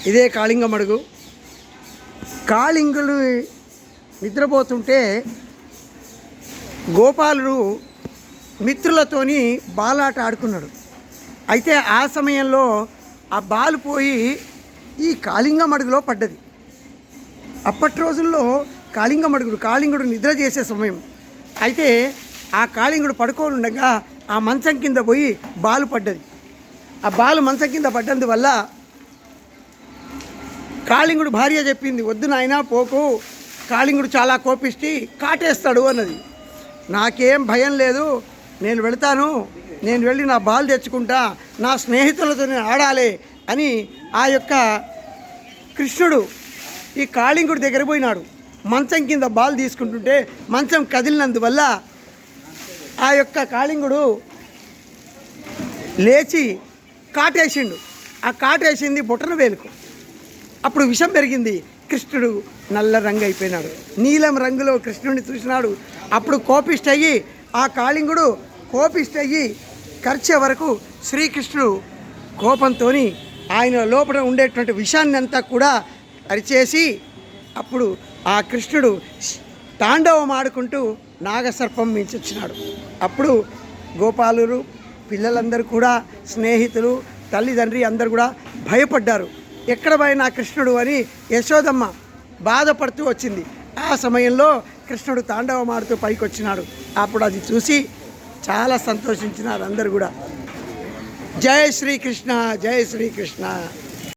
ఇదే కాళింగమడుగు. కాళింగులు నిద్రపోతుంటే గోపాలుడు మిత్రులతోని బాలాట ఆడుకున్నాడు. అయితే ఆ సమయంలో ఆ బాలు పోయి ఈ కాళింగమడుగులో పడ్డది. అప్పటి రోజుల్లో కాళింగుడు నిద్ర చేసే సమయం. అయితే ఆ కాళింగుడు పడుకొని ఉండగా ఆ మంచం కింద పోయి బాలు పడ్డది. ఆ బాలు మంచం కింద పడ్డందువల్ల కాళింగుడు భార్య చెప్పింది, వద్దు నాయనా పోకు, కాళింగుడు చాలా కోపిష్టి, కాటేస్తాడు అన్నది. నాకేం భయం లేదు, నేను వెళతాను, నేను వెళ్ళి నా బాల్ తెచ్చుకుంటా, నా స్నేహితులతో నేను ఆడాలి అని ఆ యొక్క కృష్ణుడు ఈ కాళింగుడి దగ్గర పోయినాడు. మంచం కింద బాల్ తీసుకుంటుంటే మంచం కదిలినందువల్ల ఆ యొక్క కాళింగుడు లేచి కాటేసిండు. ఆ కాటేసింది బొటన వేలుకు. అప్పుడు విషం పెరిగింది. కృష్ణుడు నల్ల రంగు అయిపోయినాడు. నీలం రంగులో కృష్ణుడిని చూసినాడు. అప్పుడు కోపిష్టయ్యి ఆ కాళింగుడు కోపిష్టయ్యి కరిచే వరకు శ్రీకృష్ణుడు కోపంతో ఆయన లోపల ఉండేటువంటి విషాన్ని అంతా కూడా అరిచేసి అప్పుడు ఆ కృష్ణుడు తాండవం ఆడుకుంటూ నాగసర్పం మించొచ్చినాడు. అప్పుడు గోపాలురు పిల్లలందరూ కూడా స్నేహితులు తల్లిదండ్రి అందరూ కూడా భయపడ్డారు. ఎక్కడ పోయినా కృష్ణుడు అని యశోదమ్మ బాధపడుతూ వచ్చింది. ఆ సమయంలో కృష్ణుడు తాండవం ఆడుతూ పైకి వచ్చినాడు. అప్పుడు అది చూసి చాలా సంతోషించినారు అందరు కూడా. జై శ్రీకృష్ణ, జై శ్రీకృష్ణ.